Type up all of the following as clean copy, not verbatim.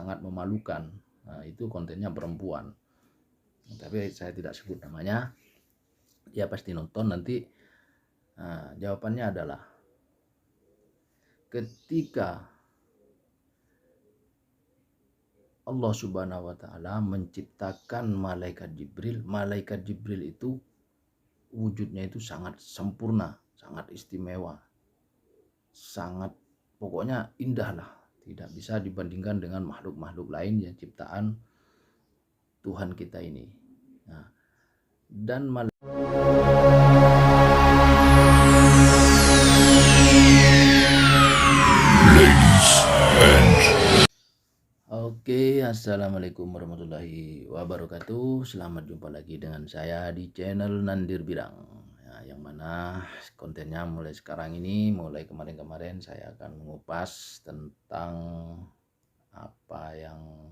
sangat memalukan. Nah, itu kontennya perempuan. Tapi saya tidak sebut namanya. Dia pasti nonton nanti. Nah, jawabannya adalah ketika Allah Subhanahu wa Ta'ala menciptakan malaikat Jibril itu wujudnya itu sangat sempurna, sangat istimewa, sangat pokoknya indah lah, tidak bisa dibandingkan dengan makhluk-makhluk lain yang ciptaan Tuhan kita ini. Nah, dan Oke, assalamualaikum warahmatullahi wabarakatuh. Selamat jumpa lagi dengan saya di channel Nandir Bidang. Ya, yang mana kontennya mulai sekarang ini, mulai kemarin-kemarin saya akan mengupas tentang apa yang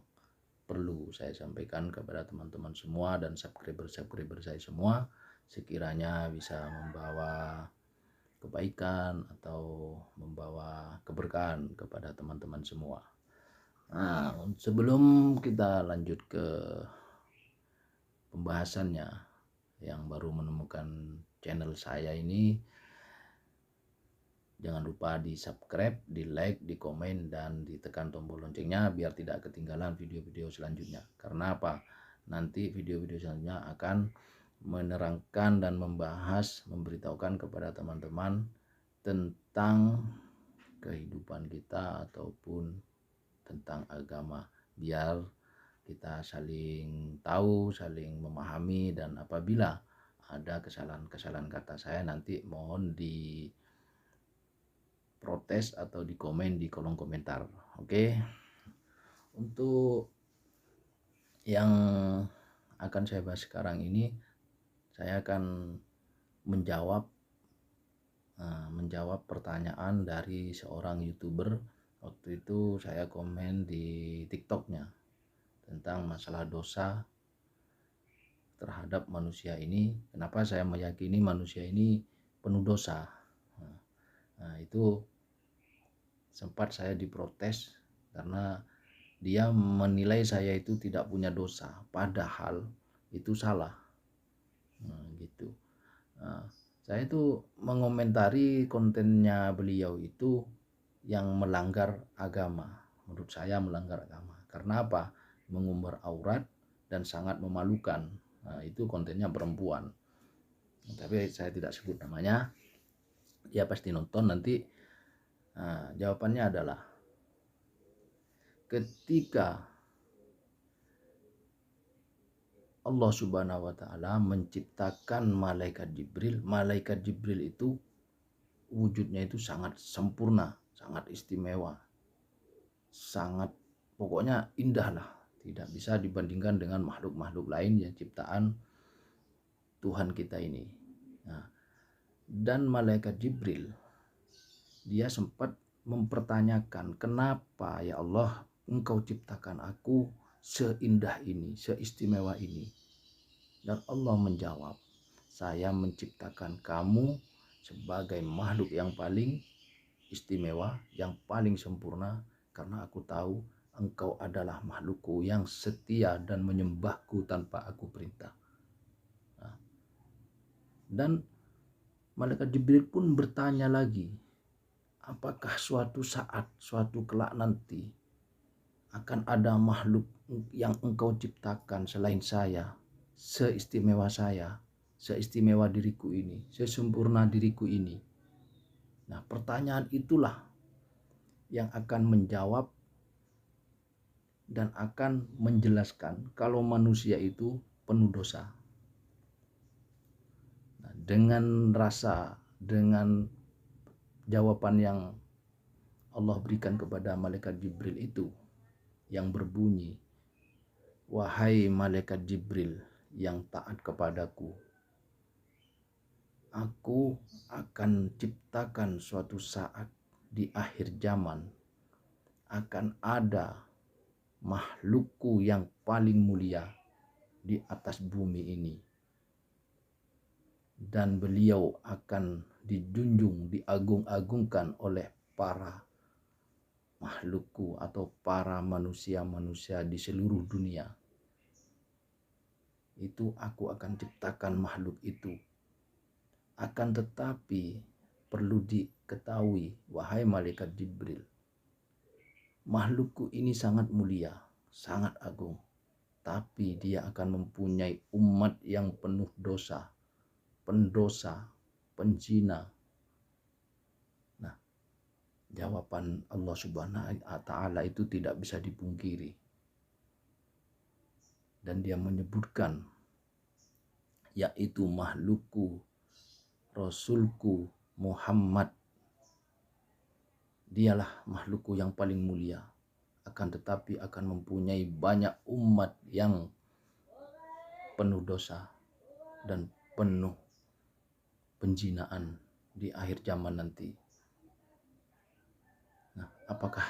perlu saya sampaikan kepada teman-teman semua dan subscriber saya semua, sekiranya bisa membawa kebaikan atau membawa keberkahan kepada teman-teman semua. Nah, sebelum kita lanjut ke pembahasannya, yang baru menemukan channel saya ini, jangan lupa di subscribe, di like, di komen, dan ditekan tombol loncengnya biar tidak ketinggalan video-video selanjutnya. Karena apa? Nanti video-video selanjutnya akan menerangkan dan membahas, memberitahukan kepada teman-teman tentang kehidupan kita ataupun tentang agama, biar kita saling tahu, saling memahami, dan apabila ada kesalahan-kesalahan kata saya nanti mohon di protes atau di komen di kolom komentar. Oke. Untuk yang akan saya bahas sekarang ini, saya akan menjawab pertanyaan dari seorang YouTuber. Waktu itu saya komen di TikToknya tentang masalah dosa terhadap manusia ini. Kenapa saya meyakini manusia ini penuh dosa? Nah, itu sempat saya diprotes karena dia menilai saya itu tidak punya dosa, padahal itu salah. Nah, gitu. Nah, saya itu mengomentari kontennya beliau itu yang melanggar agama. Menurut saya melanggar agama. Karena apa? Mengumbar aurat dan sangat memalukan. Nah, itu kontennya perempuan. Tapi saya tidak sebut namanya. Dia pasti nonton nanti. Nah, jawabannya adalah ketika Allah Subhanahu wa Ta'ala menciptakan malaikat Jibril itu wujudnya itu sangat sempurna, sangat istimewa, sangat pokoknya indah lah, tidak bisa dibandingkan dengan makhluk-makhluk lain yang ciptaan Tuhan kita ini. Nah, dan malaikat Jibril dia sempat mempertanyakan, kenapa ya Allah engkau ciptakan aku seindah ini, seistimewa ini? Dan Allah menjawab, saya menciptakan kamu sebagai makhluk yang paling istimewa, yang paling sempurna, karena aku tahu engkau adalah makhlukku yang setia dan menyembahku tanpa aku perintah. Nah, dan malaikat Jibril pun bertanya lagi, apakah suatu saat, suatu kelak nanti akan ada makhluk yang engkau ciptakan selain saya, seistimewa saya, seistimewa diriku ini, sesempurna diriku ini? Nah, pertanyaan itulah yang akan menjawab dan akan menjelaskan kalau manusia itu penuh dosa. Nah, dengan jawaban yang Allah berikan kepada malaikat Jibril itu yang berbunyi, wahai malaikat Jibril yang taat kepadaku, aku akan ciptakan suatu saat di akhir zaman akan ada makhlukku yang paling mulia di atas bumi ini, dan beliau akan dijunjung, diagung-agungkan oleh para makhlukku atau para manusia-manusia di seluruh dunia, itu aku akan ciptakan makhluk itu. Akan tetapi perlu diketahui, wahai malaikat Jibril, makhlukku ini sangat mulia, sangat agung, tapi dia akan mempunyai umat yang penuh dosa, pendosa, penjina. Nah, jawaban Allah Subhanahu wa Ta'ala itu tidak bisa dipungkiri. Dan dia menyebutkan, yaitu makhlukku, Rasulku Muhammad, dialah makhlukku yang paling mulia, akan tetapi akan mempunyai banyak umat yang penuh dosa dan penuh penjinaan di akhir zaman nanti. Nah, apakah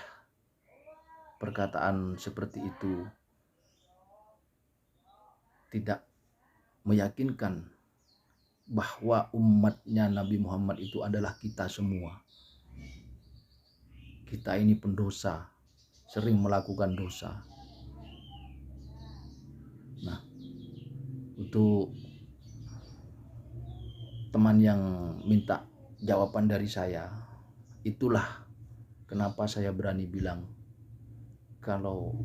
perkataan seperti itu tidak meyakinkan bahwa umatnya Nabi Muhammad itu adalah kita semua? Kita ini pendosa, sering melakukan dosa. Nah, untuk teman yang minta jawaban dari saya, itulah kenapa saya berani bilang, kalau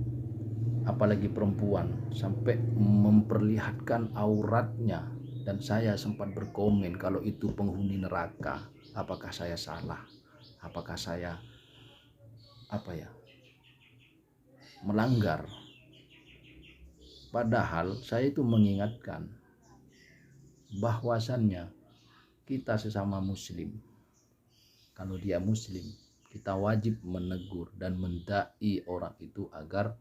apalagi perempuan sampai memperlihatkan auratnya, dan saya sempat berkomen kalau itu penghuni neraka, apakah saya salah? Apakah saya melanggar? Padahal saya itu mengingatkan bahwasannya kita sesama muslim, kalau dia muslim, kita wajib menegur dan mendai orang itu agar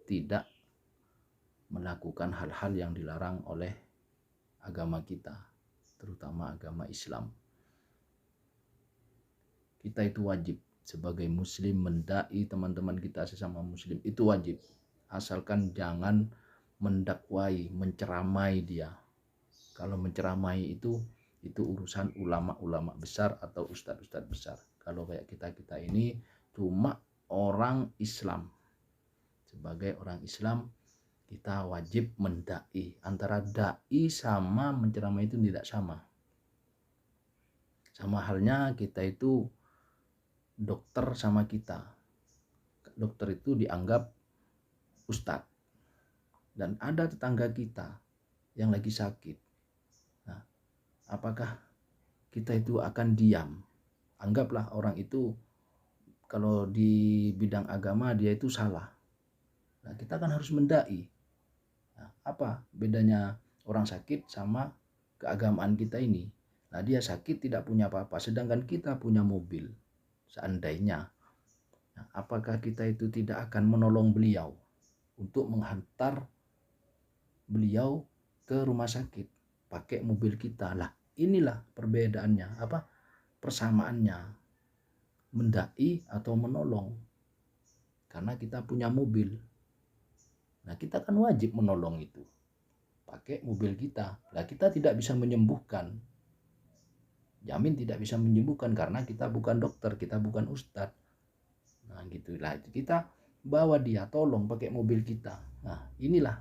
tidak melakukan hal-hal yang dilarang oleh agama kita, terutama agama Islam. Kita itu wajib sebagai muslim mendai teman-teman kita sesama muslim, itu wajib, asalkan jangan mendakwai, menceramai dia. Kalau menceramai itu urusan ulama-ulama besar atau ustadz-ustadz besar. Kalau kayak kita ini cuma orang Islam. Sebagai orang Islam, kita wajib mendai. Antara dai sama menceramai itu tidak sama. Sama halnya kita itu dokter sama kita. Dokter itu dianggap ustadz. Dan ada tetangga kita yang lagi sakit. Nah, apakah kita itu akan diam? Anggaplah orang itu kalau di bidang agama dia itu salah. Nah, kita kan harus mendai. Nah, apa bedanya orang sakit sama keagamaan kita ini? Nah, dia sakit tidak punya apa-apa, sedangkan kita punya mobil. Seandainya, nah, apakah kita itu tidak akan menolong beliau untuk menghantar beliau ke rumah sakit pakai mobil kita? Lah, inilah perbedaannya, persamaannya, mendai atau menolong. Karena kita punya mobil, nah kita kan wajib menolong itu pakai mobil kita. Lah, kita tidak bisa menyembuhkan, jamin tidak bisa menyembuhkan, karena kita bukan dokter, kita bukan ustadz. Nah, gitulah, kita bawa dia, tolong pakai mobil kita. Nah, inilah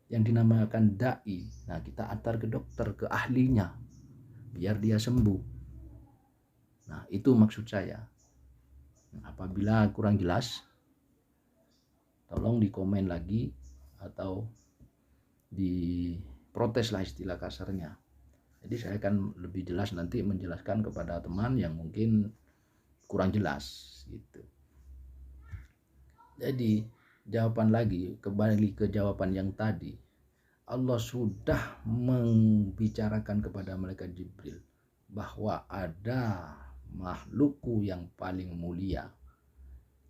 yang dinamakan dai. Nah, kita antar ke dokter, ke ahlinya, biar dia sembuh. Nah, itu maksud saya. Apabila kurang jelas, tolong di komen lagi atau di protes lah istilah kasarnya. Jadi saya akan lebih jelas nanti menjelaskan kepada teman yang mungkin kurang jelas gitu. Jadi jawaban lagi, kembali ke jawaban yang tadi, Allah sudah membicarakan kepada malaikat Jibril bahwa ada makhlukku yang paling mulia,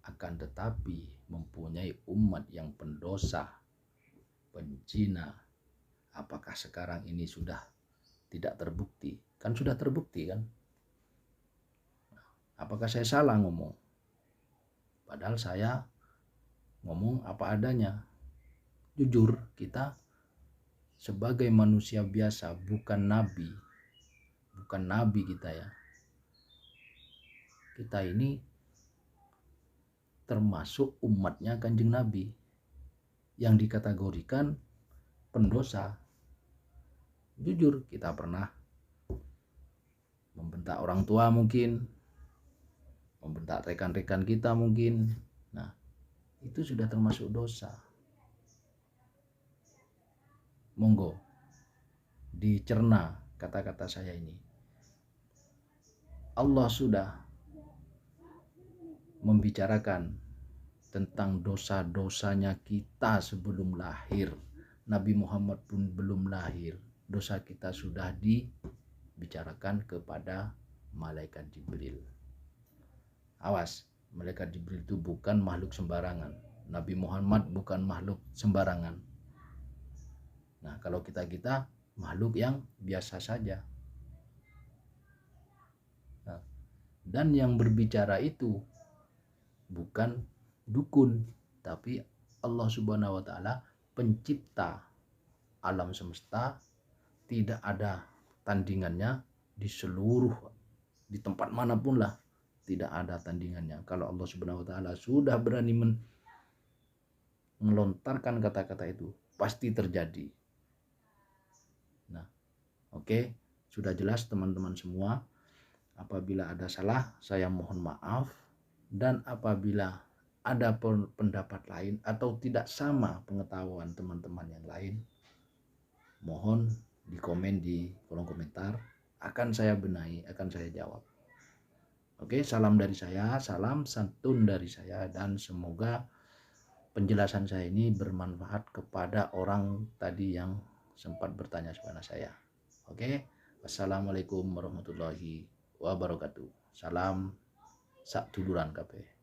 akan tetapi mempunyai umat yang pendosa, penjina. Apakah sekarang ini sudah tidak terbukti? Kan sudah terbukti kan? Apakah saya salah ngomong? Padahal saya ngomong apa adanya. Jujur, kita sebagai manusia biasa, bukan nabi kita ya. Kita ini termasuk umatnya Kanjeng Nabi yang dikategorikan pendosa. Jujur, kita pernah membentak orang tua mungkin, membentak rekan-rekan kita mungkin. Nah, itu sudah termasuk dosa. Monggo dicerna kata-kata saya ini. Allah sudah membicarakan tentang dosa-dosanya kita sebelum lahir. Nabi Muhammad pun belum lahir. Dosa kita sudah dibicarakan kepada malaikat Jibril. Awas, malaikat Jibril itu bukan makhluk sembarangan. Nabi Muhammad bukan makhluk sembarangan. Nah, kalau kita makhluk yang biasa saja. Nah, dan yang berbicara itu bukan dukun, tapi Allah Subhanahu wa taala, pencipta alam semesta. Tidak ada tandingannya di tempat manapun lah, tidak ada tandingannya. Kalau Allah Subhanahu wa taala sudah berani melontarkan kata-kata itu, pasti terjadi. Nah, oke, sudah jelas teman-teman semua. Apabila ada salah, saya mohon maaf. Dan apabila ada pendapat lain atau tidak sama pengetahuan teman-teman yang lain, mohon di komen di kolom komentar, akan saya benahi, akan saya jawab. Oke, salam dari saya, salam santun dari saya, dan semoga penjelasan saya ini bermanfaat kepada orang tadi yang sempat bertanya kepada saya. Oke, wassalamualaikum warahmatullahi wabarakatuh. Salam sak duluran kabeh.